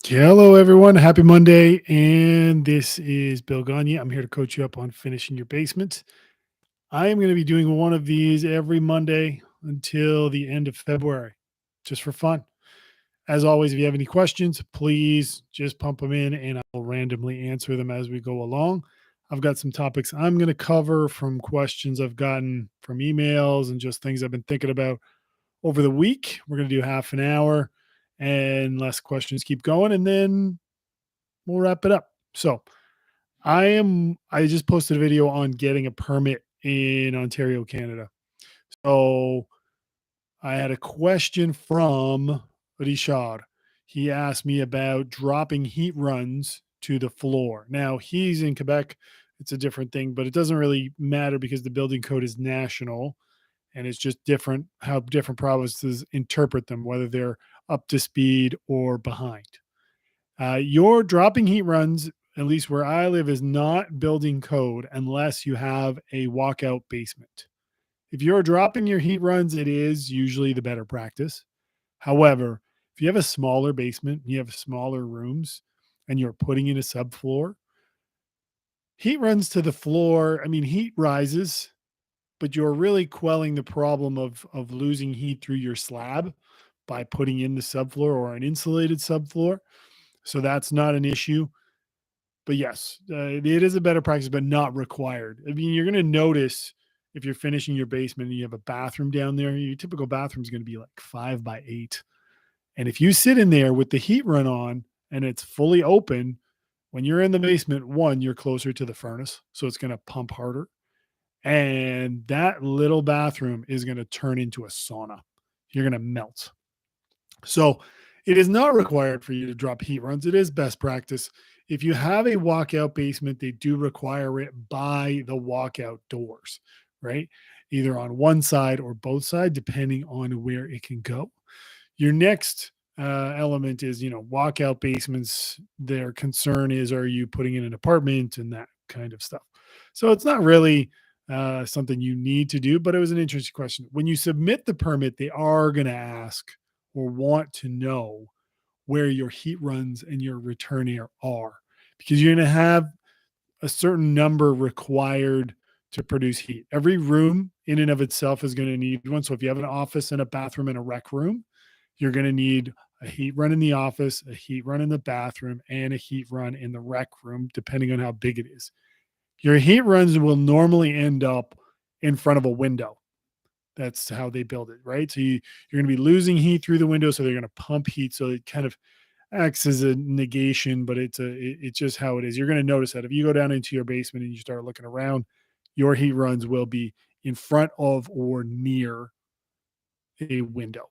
Hello, everyone. Happy Monday. And this is Bill Gagne. I'm here to coach you up on finishing your basement. I am going to be doing one of these every Monday until the end of February, just for fun. As always, if you have any questions, please just pump them in and I'll randomly answer them as we go along. I've got some topics I'm going to cover from questions I've gotten from emails and just things I've been thinking about over the week. We're going to do half an hour and less questions keep going. And then we'll wrap it up. So I just posted a video on getting a permit in Ontario, Canada. So I had a question from Richard. He asked me about dropping heat runs to the floor. Now he's in Quebec. It's a different thing, but it doesn't really matter because the building code is national and it's just different how different provinces interpret them, whether they're up to speed or behind. Your dropping heat runs, at least where I live, is not building code unless you have a walkout basement. If you're dropping your heat runs, it is usually the better practice. However, if you have a smaller basement, you have smaller rooms, and you're putting in a subfloor, heat runs to the floor. I mean, heat rises, but you're really quelling the problem of losing heat through your slab by putting in the subfloor or an insulated subfloor. So that's not an issue. But yes, it is a better practice, but not required. I mean, you're going to notice if you're finishing your basement and you have a bathroom down there, your typical bathroom is going to be like 5 by 8. And if you sit in there with the heat run on and it's fully open, when you're in the basement, one, you're closer to the furnace. So it's going to pump harder. And that little bathroom is going to turn into a sauna. You're going to melt. So it is not required for you to drop heat runs. It is best practice. If you have a walkout basement, they do require it by the walkout doors, right? Either on one side or both sides, depending on where it can go. Your next element is, walkout basements. Their concern is, are you putting in an apartment and that kind of stuff? So it's not really something you need to do, but it was an interesting question. When you submit the permit, they are going to ask or want to know where your heat runs and your return air are, because you're going to have a certain number required to produce heat. Every room in and of itself is going to need one. So if you have an office and a bathroom and a rec room, you're going to need a heat run in the office, a heat run in the bathroom, and a heat run in the rec room, depending on how big it is. Your heat runs will normally end up in front of a window. That's how they build it, right? So you're going to be losing heat through the window, so they're going to pump heat. So it kind of acts as a negation, but it's just how it is. You're going to notice that if you go down into your basement and you start looking around, your heat runs will be in front of or near a window.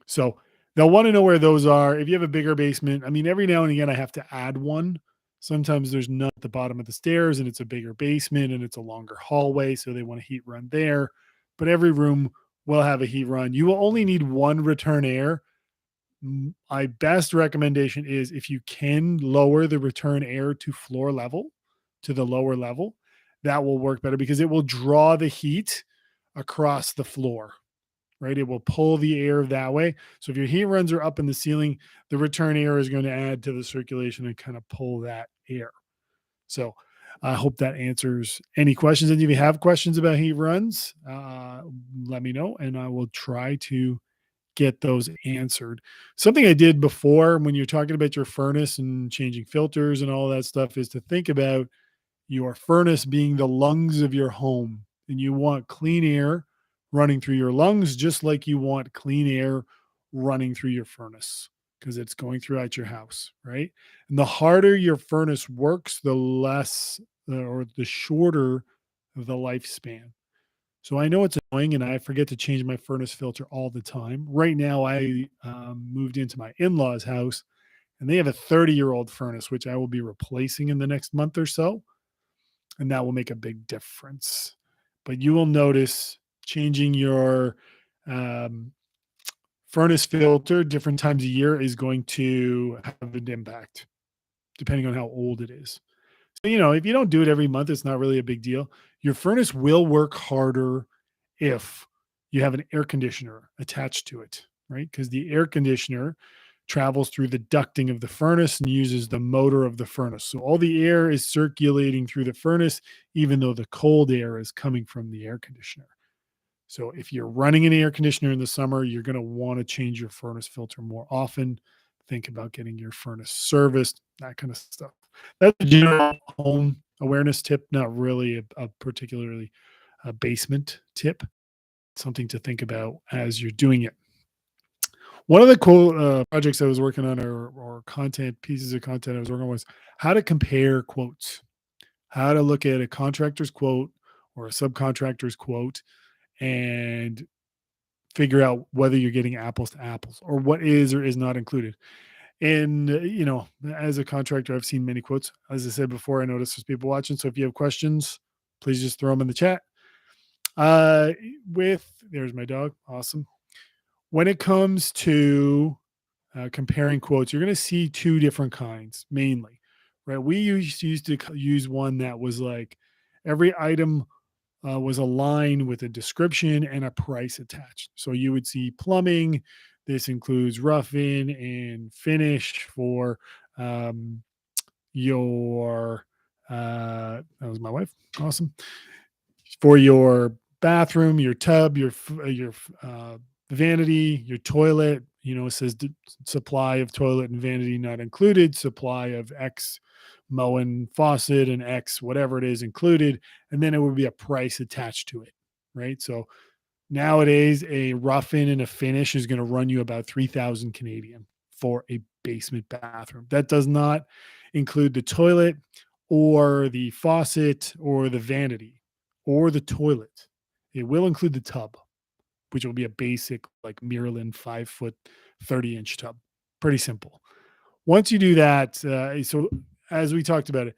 So they'll want to know where those are. If you have a bigger basement, I mean, every now and again, I have to add one. Sometimes there's none at the bottom of the stairs and it's a bigger basement and it's a longer hallway. So they want a heat run there. But every room will have a heat run. You will only need one return air. My best recommendation is if you can lower the return air to floor level, to the lower level, that will work better because it will draw the heat across the floor, right? It will pull the air that way. So if your heat runs are up in the ceiling, the return air is going to add to the circulation and kind of pull that air. So I hope that answers any questions. And if you have questions about heat runs, let me know and I will try to get those answered. Something I did before when you're talking about your furnace and changing filters and all that stuff is to think about your furnace being the lungs of your home. And you want clean air running through your lungs, just like you want clean air running through your furnace because it's going throughout your house, right? And the harder your furnace works, the less or the shorter the lifespan. So I know it's annoying and I forget to change my furnace filter all the time. Right now, I moved into my in law's house and they have a 30-year-old furnace, which I will be replacing in the next month or so. And that will make a big difference. But you will notice changing your um, furnace filter different times a year is going to have an impact depending on how old it is. So, if you don't do it every month, it's not really a big deal. Your furnace will work harder if you have an air conditioner attached to it, right? Because the air conditioner travels through the ducting of the furnace and uses the motor of the furnace. So all the air is circulating through the furnace, even though the cold air is coming from the air conditioner. So if you're running an air conditioner in the summer, you're going to want to change your furnace filter more often. Think about getting your furnace serviced, that kind of stuff. That's a general home awareness tip, not really a particularly a basement tip, something to think about as you're doing it. One of the cool projects I was working on, or content pieces of content I was working on, was how to compare quotes, how to look at a contractor's quote or a subcontractor's quote and figure out whether you're getting apples to apples or what is or is not included. And, as a contractor, I've seen many quotes. As I said before, I noticed there's people watching. So if you have questions, please just throw them in the chat. There's my dog. Awesome. When it comes to comparing quotes, you're going to see two different kinds mainly, right? We used to use one that was like every item was a line with a description and a price attached. So you would see plumbing. This includes rough-in and finish for your. That was my wife. Awesome. For your bathroom, your tub, your vanity, your toilet. It says supply of toilet and vanity not included. Supply of X Moen faucet and X whatever it is included, and then it would be a price attached to it, right? So nowadays, a rough-in and a finish is going to run you about 3,000 Canadian for a basement bathroom. That does not include the toilet or the faucet or the vanity or the toilet. It will include the tub, which will be a basic like Miralin 5-foot, 30-inch tub. Pretty simple. Once you do that, so as we talked about it,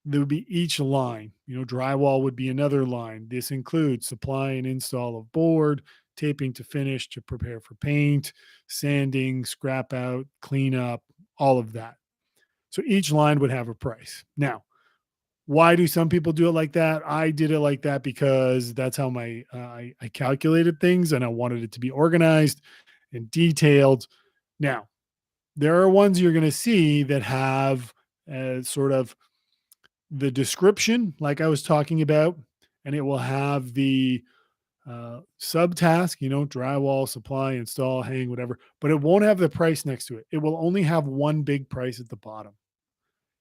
there would be each line. Drywall would be another line. This includes supply and install of board, taping to finish to prepare for paint, sanding, scrap out, clean up, all of that. So each line would have a price. Now, why do some people do it like that? I did it like that because that's how I calculated things, and I wanted it to be organized and detailed. Now, there are ones you're going to see that have sort of the description, like I was talking about, and it will have the subtask, drywall, supply, install, hang, whatever, but it won't have the price next to it. It will only have one big price at the bottom.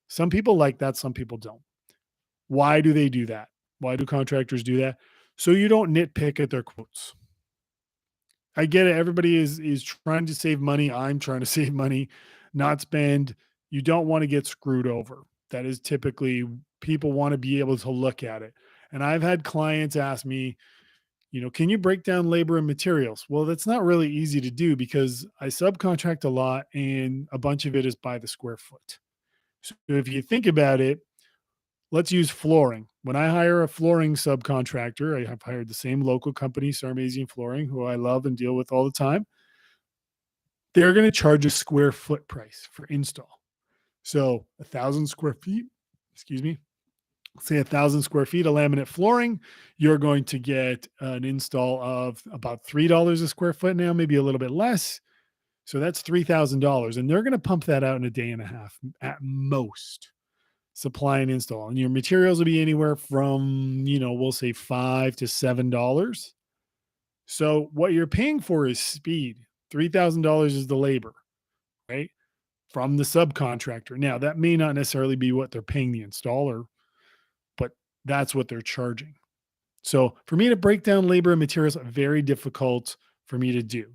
Some people like that, some people don't. Why do they do that? Why do contractors do that? So you don't nitpick at their quotes. I get it. Everybody is trying to save money. I'm trying to save money, not spend. You don't want to get screwed over. That is typically people want to be able to look at it. And I've had clients ask me, can you break down labor and materials? Well, that's not really easy to do because I subcontract a lot and a bunch of it is by the square foot. So if you think about it, let's use flooring. When I hire a flooring subcontractor, I have hired the same local company, Sarmazian Flooring, who I love and deal with all the time. They're going to charge a square foot price for install. So 1,000 square feet, say 1,000 square feet of laminate flooring, you're going to get an install of about $3 a square foot now, maybe a little bit less. So that's $3,000. And they're going to pump that out in a day and a half at most. Supply and install. And your materials will be anywhere from, we'll say $5 to $7. So what you're paying for is speed. $3,000 is the labor, right? From the subcontractor. Now, that may not necessarily be what they're paying the installer, but that's what they're charging. So for me to break down labor and materials, very difficult for me to do.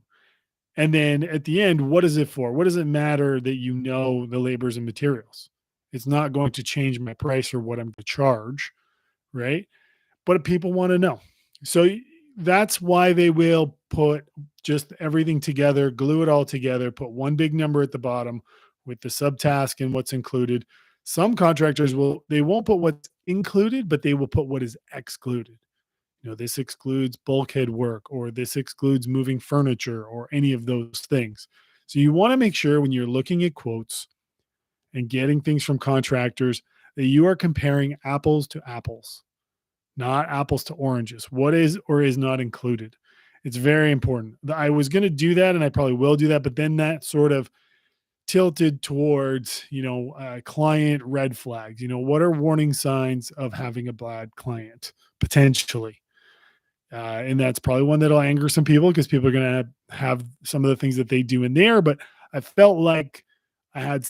And then at the end, what is it for? What does it matter that the labors and materials? It's not going to change my price or what I'm going to charge, right? But people want to know. So that's why they will put just everything together, glue it all together, put one big number at the bottom with the subtask and what's included. Some contractors they won't put what's included, but they will put what is excluded. This excludes bulkhead work, or this excludes moving furniture, or any of those things. So you want to make sure when you're looking at quotes and getting things from contractors that you are comparing apples to apples, not apples to oranges. What is or is not included? It's very important. I was going to do that, and I probably will do that, but then that sort of tilted towards, client red flags. What are warning signs of having a bad client potentially? And that's probably one that'll anger some people because people are going to have some of the things that they do in there. But I felt like I had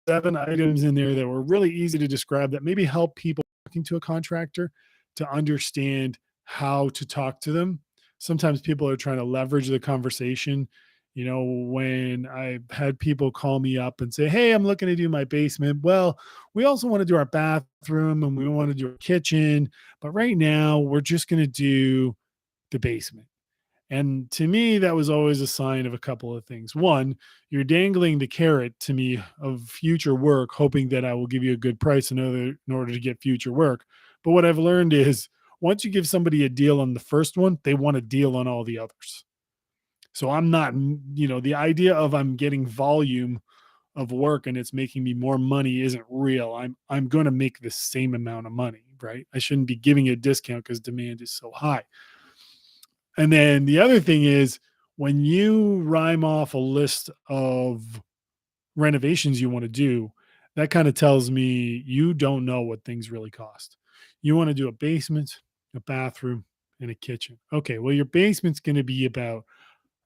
7 items in there that were really easy to describe that maybe help people talking to a contractor to understand how to talk to them. Sometimes people are trying to leverage the conversation. When I've had people call me up and say, "Hey, I'm looking to do my basement. Well, we also want to do our bathroom and we want to do our kitchen. But right now, we're just going to do the basement." And to me, that was always a sign of a couple of things. One, you're dangling the carrot to me of future work, hoping that I will give you a good price in order to get future work. But what I've learned is once you give somebody a deal on the first one, they want a deal on all the others. So I'm not, the idea of I'm getting volume of work and it's making me more money isn't real. I'm going to make the same amount of money, right? I shouldn't be giving a discount because demand is so high. And then the other thing is when you rhyme off a list of renovations you want to do, that kind of tells me you don't know what things really cost. You want to do a basement, a bathroom, and a kitchen. Okay, well, your basement's going to be about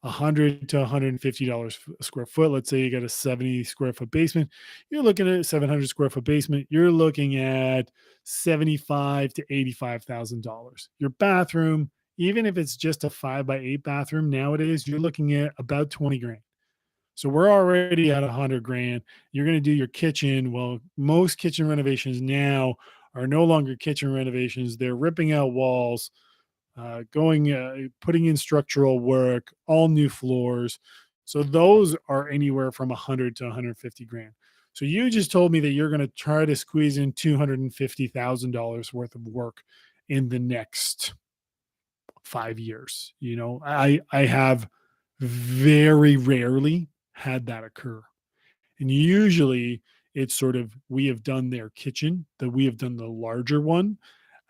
100 to $150 a square foot. Let's say you got a 70 square foot basement. You're looking at a 700 square foot basement. You're looking at 75 to $85,000. Your bathroom, even if it's just a 5x8 bathroom nowadays, you're looking at about 20 grand. So we're already at 100 grand. You're going to do your kitchen. Well, most kitchen renovations now are no longer kitchen renovations. They're ripping out walls, putting in structural work, all new floors. So those are anywhere from 100 to 150 grand. So you just told me that you're going to try to squeeze in $250,000 worth of work in the next 5 years. I have very rarely had that occur. And usually it's sort of we have done their kitchen, that we have done the larger one,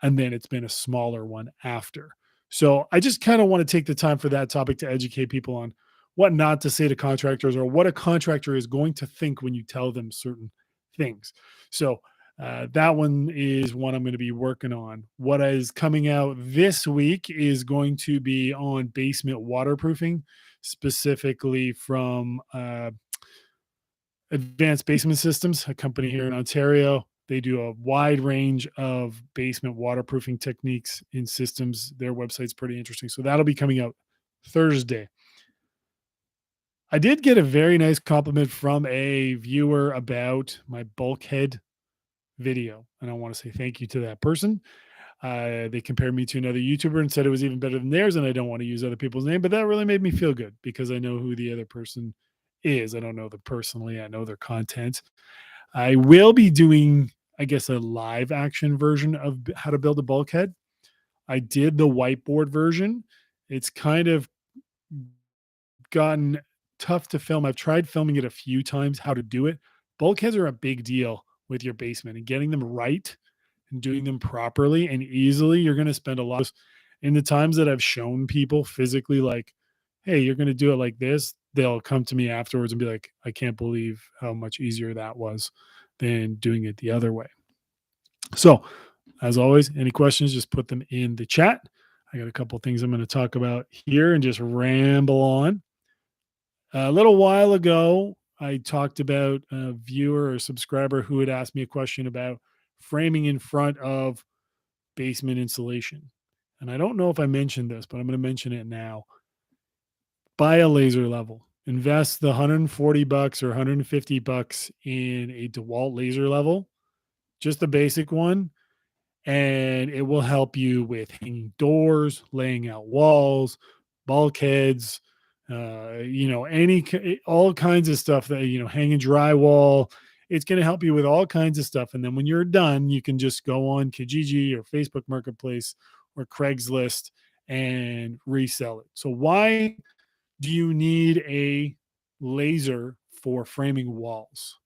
and then it's been a smaller one after. So I just kind of want to take the time for that topic to educate people on what not to say to contractors or what a contractor is going to think when you tell them certain things. So that one is one I'm going to be working on. What is coming out this week is going to be on basement waterproofing, specifically from Advanced Basement Systems, a company here in Ontario. They do a wide range of basement waterproofing techniques in systems. Their website's pretty interesting. So that'll be coming out Thursday. I did get a very nice compliment from a viewer about my bulkhead video, and I want to say thank you to that person. They compared me to another YouTuber and said it was even better than theirs, and I don't want to use other people's name, but that really made me feel good because I know who the other person is. I don't know them personally. I know their content. I will be doing, I guess, a live action version of how to build a bulkhead. I did the whiteboard version. It's kind of gotten tough to film. I've tried filming it a few times, how to do it. Bulkheads are a big deal with your basement and getting them right and doing them properly and easily. You're going to spend a lot in the times that I've shown people physically, like, hey, you're going to do it like this. They'll come to me afterwards and be like, I can't believe how much easier that was than doing it the other way. So, as always, any questions, just put them in the chat. I got a couple of things I'm going to talk about here and just ramble on. A little while ago, I talked about a viewer or subscriber who had asked me a question about framing in front of basement insulation. And I don't know if I mentioned this, but I'm going to mention it now. Buy a laser level. Invest the 140 bucks or 150 bucks in a DeWalt laser level, just the basic one, and it will help you with hanging doors, laying out walls, bulkheads, all kinds of stuff that, hanging drywall. It's going to help you with all kinds of stuff. And then when you're done, you can just go on Kijiji or Facebook Marketplace or Craigslist and resell it. So why do you need a laser for framing walls?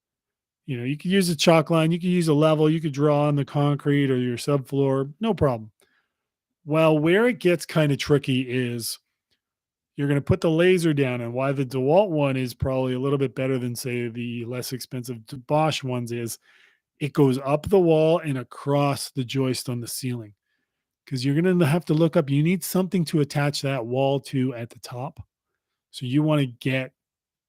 You could use a chalk line, you could use a level, you could draw on the concrete or your subfloor, no problem. Well, where it gets kind of tricky is You're going to put the laser down, and why the DeWalt one is probably a little bit better than, say, the less expensive Bosch ones is it goes up the wall and across the joist on the ceiling, because you're going to have to look up. You need something to attach that wall to at the top. So you want to get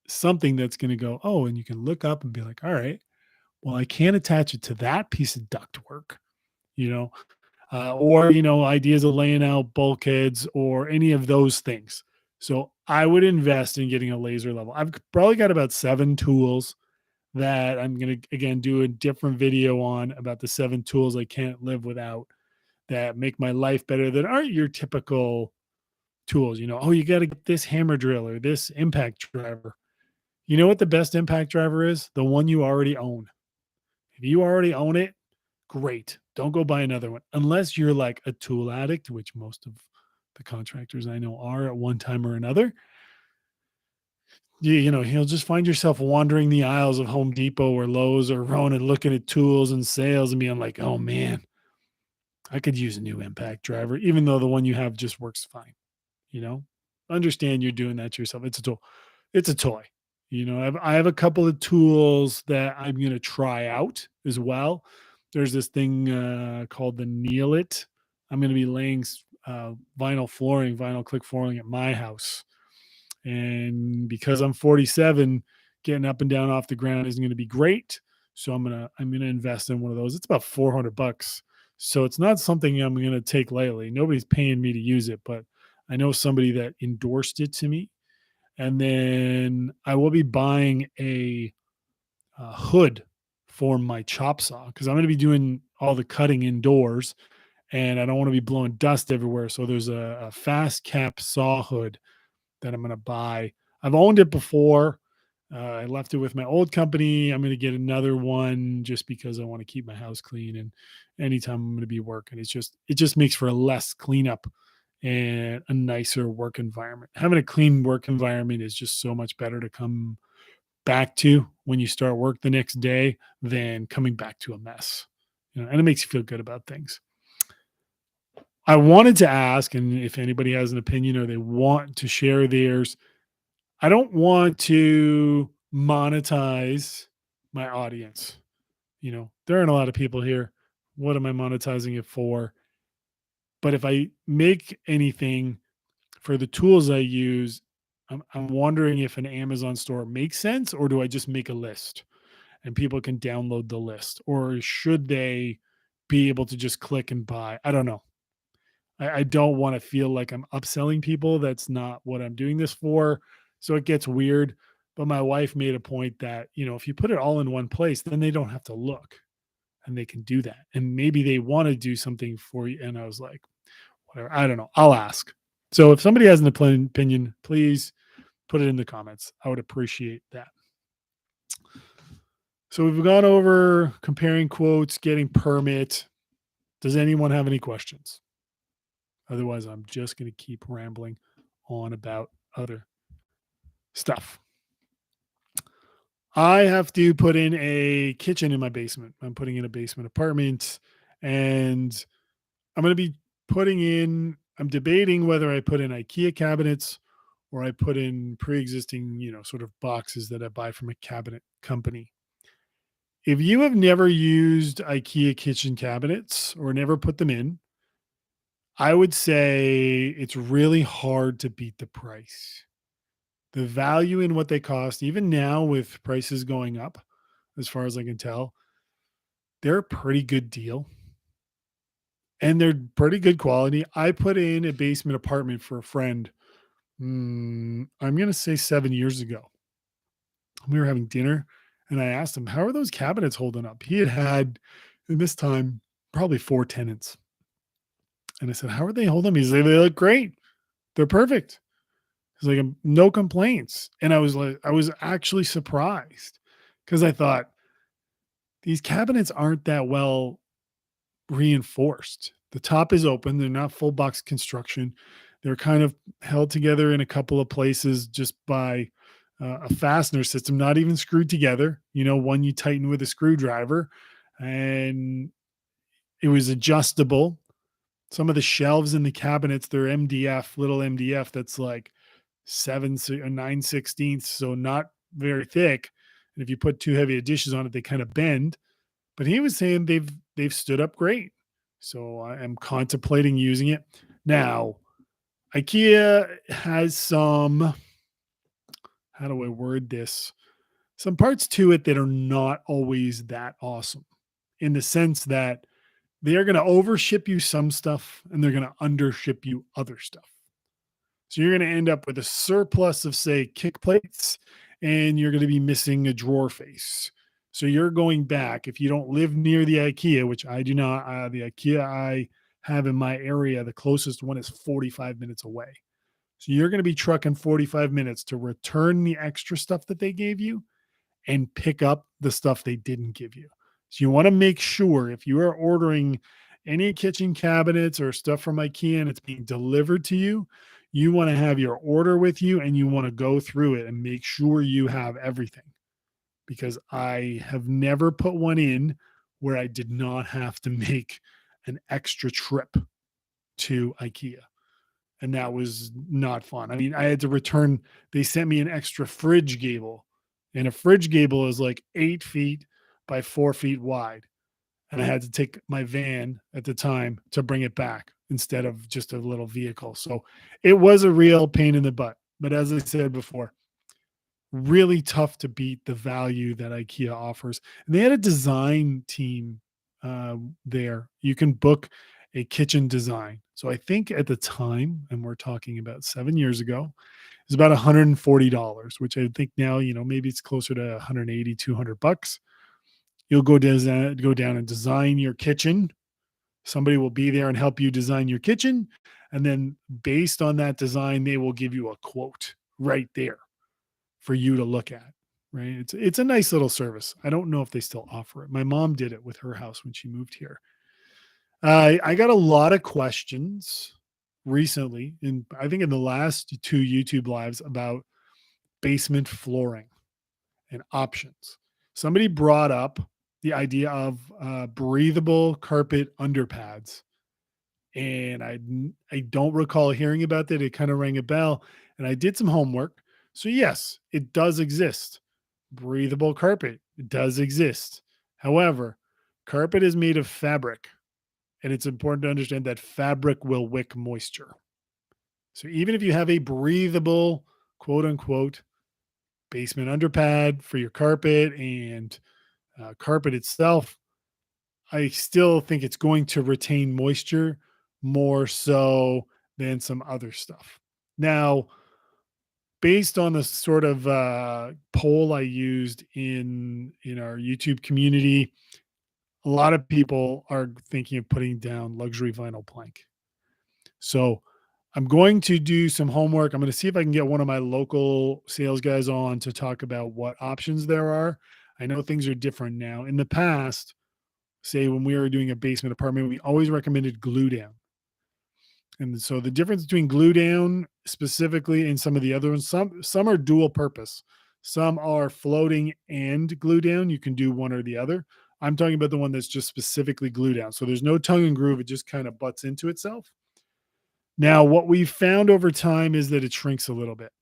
something that's going to go, oh, and you can look up and be like, all right, well, I can't attach it to that piece of ductwork, you know, or, ideas of laying out bulkheads or any of those things. So I would invest in getting a laser level. I've probably got about 7 tools that I'm going to, again, do a different video on about the 7 tools I can't live without that make my life better that aren't your typical tools. Oh, you got to get this hammer drill or this impact driver. You know what the best impact driver is? The one you already own. If you already own it, great. Don't go buy another one unless you're like a tool addict, which most of the contractors I know are at one time or another. You'll just find yourself wandering the aisles of Home Depot or Lowe's or Rona looking at tools and sales and being like, oh man, I could use a new impact driver, even though the one you have just works fine. You know, understand you're doing that to yourself. It's a tool. It's a toy. I have a couple of tools that I'm going to try out as well. There's this thing called the Kneel It. I'm going to be laying vinyl click flooring at my house. And because I'm 47, getting up and down off the ground isn't going to be great. So I'm gonna invest in one of those. It's about $400. So it's not something I'm going to take lightly. Nobody's paying me to use it, but I know somebody that endorsed it to me. And then I will be buying a hood for my chop saw because I'm going to be doing all the cutting indoors and I don't want to be blowing dust everywhere. So there's a fast cap saw hood that I'm going to buy. I've owned it before. I left it with my old company. I'm going to get another one just because I want to keep my house clean. And anytime I'm going to be working, it just makes for a less cleanup and a nicer work environment. Having a clean work environment is just so much better to come back to when you start work the next day than coming back to a mess. And it makes you feel good about things. I wanted to ask, and if anybody has an opinion or they want to share theirs, I don't want to monetize my audience. There aren't a lot of people here. What am I monetizing it for? But if I make anything for the tools I use, I'm wondering if an Amazon store makes sense, or do I just make a list and people can download the list, or should they be able to just click and buy? I don't know. I don't want to feel like I'm upselling people. That's not what I'm doing this for. So it gets weird. But my wife made a point that, if you put it all in one place, then they don't have to look and they can do that. And maybe they want to do something for you. And I was like, whatever. I don't know. I'll ask. So if somebody has an opinion, please put it in the comments. I would appreciate that. So we've gone over comparing quotes, getting permit. Does anyone have any questions? Otherwise, I'm just going to keep rambling on about other stuff. I have to put in a kitchen in my basement. I'm putting in a basement apartment and I'm going to be I'm debating whether I put in Ikea cabinets or I put in pre-existing, sort of boxes that I buy from a cabinet company. If you have never used Ikea kitchen cabinets or never put them in, I would say it's really hard to beat the price. The value in what they cost, even now with prices going up, as far as I can tell, they're a pretty good deal and they're pretty good quality. I put in a basement apartment for a friend. I'm going to say 7 years ago. We were having dinner and I asked him, how are those cabinets holding up? He had in this time, probably 4 tenants. And I said, how are they holding up? He said, they look great. They're perfect. He's like, no complaints. And I was actually surprised because I thought these cabinets aren't that well reinforced. The top is open. They're not full box construction. They're kind of held together in a couple of places just by a fastener system, not even screwed together. One you tighten with a screwdriver, and it was adjustable. Some of the shelves in the cabinets, they're MDF, little MDF that's like 9/16, so not very thick. And if you put too heavy of dishes on it, they kind of bend. But he was saying they've stood up great. So I am contemplating using it. Now, IKEA has some, how do I word this? Some parts to it that are not always that awesome, in the sense that they are going to overship you some stuff and they're going to undership you other stuff. So you're going to end up with a surplus of, say, kick plates, and you're going to be missing a drawer face. So you're going back, if you don't live near the IKEA, which I do not. The IKEA I have in my area, the closest one is 45 minutes away. So you're going to be trucking 45 minutes to return the extra stuff that they gave you and pick up the stuff they didn't give you. So you want to make sure, if you are ordering any kitchen cabinets or stuff from IKEA and it's being delivered to you, you want to have your order with you and you want to go through it and make sure you have everything. Because I have never put one in where I did not have to make an extra trip to IKEA. And that was not fun. I mean, I had to return, they sent me an extra fridge gable, and a fridge gable is like 8 feet by 4 feet wide. And I had to take my van at the time to bring it back instead of just a little vehicle. So it was a real pain in the butt. But as I said before, really tough to beat the value that IKEA offers. And they had a design team there. You can book a kitchen design. So I think at the time, and we're talking about 7 years ago, it was about $140, which I think now, maybe it's closer to 180, $200. You'll go down and design your kitchen. Somebody will be there and help you design your kitchen. And then based on that design, they will give you a quote right there for you to look at. Right. It's a nice little service. I don't know if they still offer it. My mom did it with her house when she moved here. I got a lot of questions recently, and I think in the last two YouTube lives, about basement flooring and options. Somebody brought up the idea of breathable carpet underpads, and I don't recall hearing about that. It kind of rang a bell, and I did some homework. So yes, it does exist. Breathable carpet, it does exist. However, carpet is made of fabric, and it's important to understand that fabric will wick moisture. So even if you have a breathable, quote unquote, basement underpad for your carpet and carpet itself, I still think it's going to retain moisture more so than some other stuff. Now, based on the sort of poll I used in our YouTube community, a lot of people are thinking of putting down luxury vinyl plank. So I'm going to do some homework. I'm going to see if I can get one of my local sales guys on to talk about what options there are. I know things are different now. In the past, say when we were doing a basement apartment, we always recommended glue down. And so the difference between glue down specifically and some of the other ones, some are dual purpose. Some are floating and glue down. You can do one or the other. I'm talking about the one that's just specifically glue down. So there's no tongue and groove. It just kind of butts into itself. Now, what we've found over time is that it shrinks a little bit.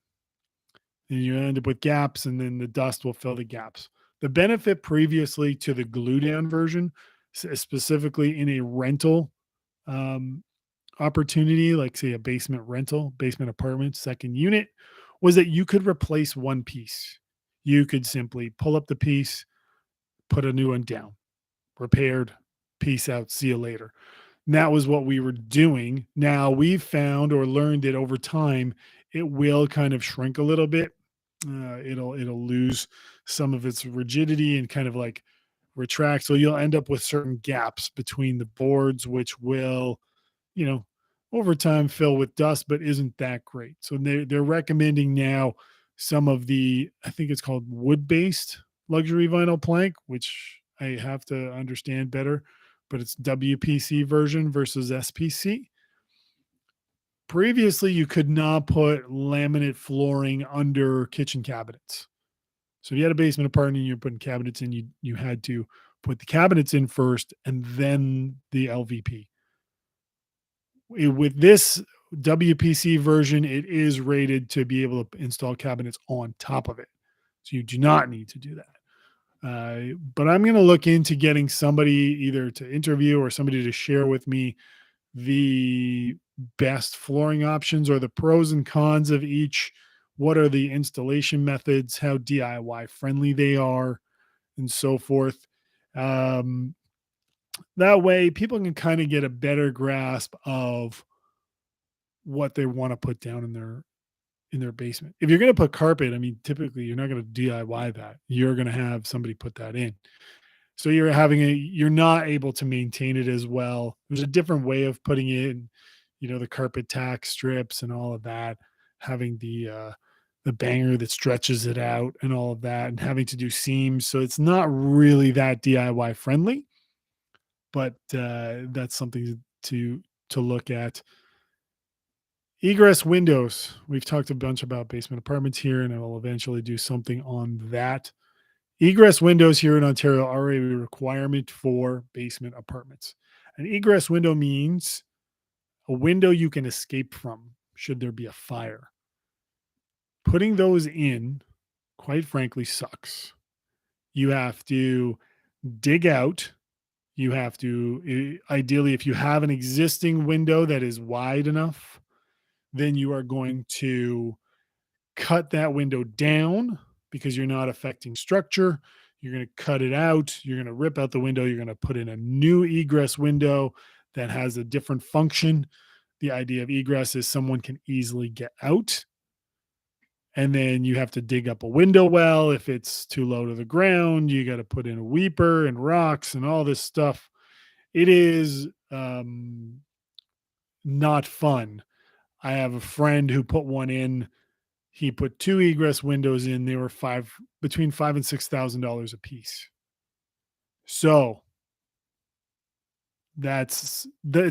And you end up with gaps, and then the dust will fill the gaps. The benefit previously to the glue down version, specifically in a rental um, opportunity, like say a basement apartment, second unit, was that you could replace one piece. You could simply pull up the piece, put a new one down, repaired, peace out, see you later. And that was what we were doing. Now we've found or learned that over time, it will kind of shrink a little bit. It'll lose some of its rigidity and kind of like retract. So you'll end up with certain gaps between the boards, which will, you know, over time fill with dust, but isn't that great. So they're recommending now some of the, I think it's called wood-based luxury vinyl plank, which I have to understand better, but it's WPC version versus SPC. Previously, you could not put laminate flooring under kitchen cabinets. So if you had a basement apartment and you're putting cabinets in, you had to put the cabinets in first and then the LVP. With this WPC version, it is rated to be able to install cabinets on top of it. So you do not need to do that. But I'm going to look into getting somebody either to interview or somebody to share with me the best flooring options or the pros and cons of each. What are the installation methods, how DIY friendly they are, and so forth. Um, that way, people can kind of get a better grasp of what they want to put down in their basement. If you're going to put carpet, I mean, typically you're not going to DIY that. You're going to have somebody put that in. So you're not able to maintain it as well. There's a different way of putting it in, the carpet tack strips and all of that, having the banger that stretches it out and all of that, and having to do seams. So it's not really that DIY friendly, but that's something to look at. Egress windows. We've talked a bunch about basement apartments here, and I will eventually do something on that. Egress windows here in Ontario are a requirement for basement apartments. An egress window means a window you can escape from should there be a fire. Putting those in, quite frankly, sucks. You have to dig out. You have to, ideally, if you have an existing window that is wide enough, then you are going to cut that window down because you're not affecting structure. You're going to cut it out. You're going to rip out the window. You're going to put in a new egress window that has a different function. The idea of egress is someone can easily get out. And then you have to dig up a window well. If it's too low to the ground, you got to put in a weeper and rocks and all this stuff. It is not fun. I have a friend who put one in. He put two egress windows in. They were between $5,000 and $6,000 a piece. So it's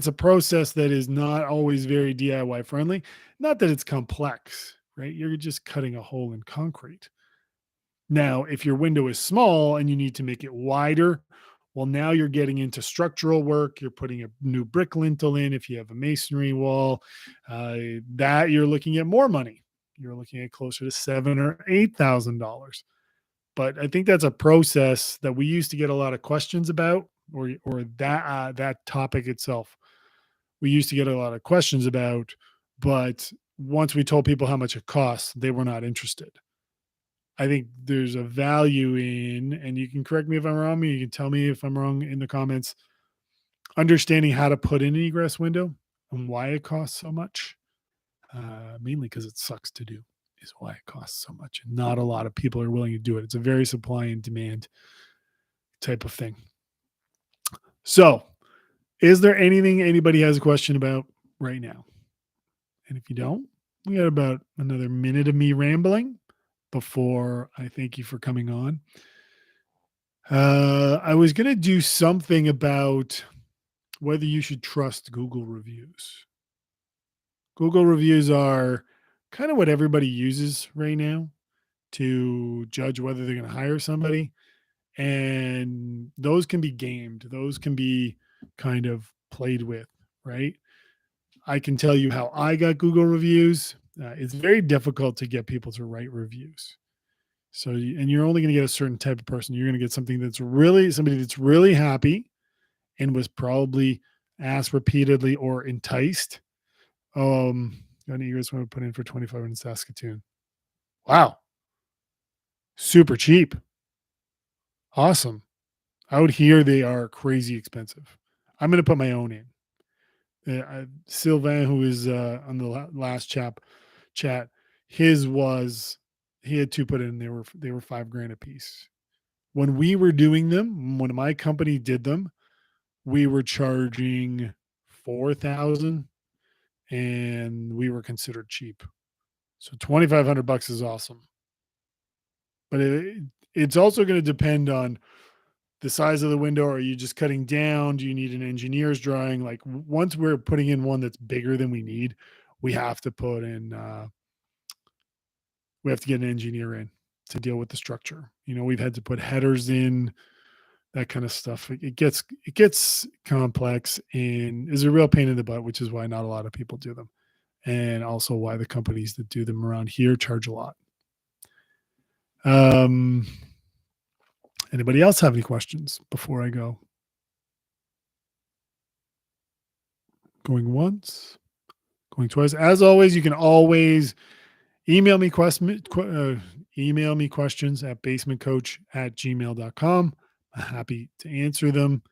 a process that is not always very DIY friendly. Not that it's complex, right? You're just cutting a hole in concrete. Now, if your window is small and you need to make it wider, well, now you're getting into structural work. You're putting a new brick lintel in. If you have a masonry wall, that you're looking at more money. You're looking at closer to $7,000 or $8,000. But I think that's a process that we used to get a lot of questions about, or that topic itself. We used to get a lot of questions about, but once we told people how much it costs, they were not interested. I think there's a value in, and you can correct me if I'm wrong, you can tell me if I'm wrong in the comments, understanding how to put in an egress window and why it costs so much. Mainly because it sucks to do is why it costs so much. And not a lot of people are willing to do it. It's a very supply and demand type of thing. So, is there anything anybody has a question about right now? And if you don't, we got about another minute of me rambling before I thank you for coming on. I was going to do something about whether you should trust Google reviews. Google reviews are kind of what everybody uses right now to judge whether they're going to hire somebody. And those can be gamed, those can be kind of played with, right? I can tell you how I got Google reviews. It's very difficult to get people to write reviews. So, and you're only going to get a certain type of person. You're going to get somebody that's really happy and was probably asked repeatedly or enticed. An Egress one put in for 25 in Saskatoon. Wow. Super cheap. Awesome. Out here, they are crazy expensive. I'm going to put my own in. Sylvain, who is on the last chat, he had two put in. They were $5,000 a piece. When we were doing them, when my company did them, we were charging $4,000, and we were considered cheap. So $2,500 is awesome, but it's also going to depend on the size of the window. Are you just cutting down? Do you need an engineer's drawing? Like once we're putting in one that's bigger than we need, we have to put in, we have to get an engineer in to deal with the structure. We've had to put headers in, that kind of stuff. It gets complex and is a real pain in the butt, which is why not a lot of people do them. and also why the companies that do them around here charge a lot. Um, Anybody else have any questions before I go? Going once, going twice. As always, you can always email me questions at basementcoach@gmail.com. I'm happy to answer them.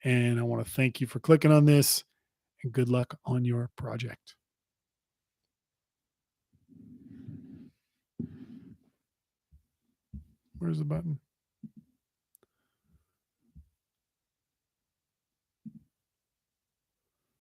And I want to thank you for clicking on this and good luck on your project. Where's the button?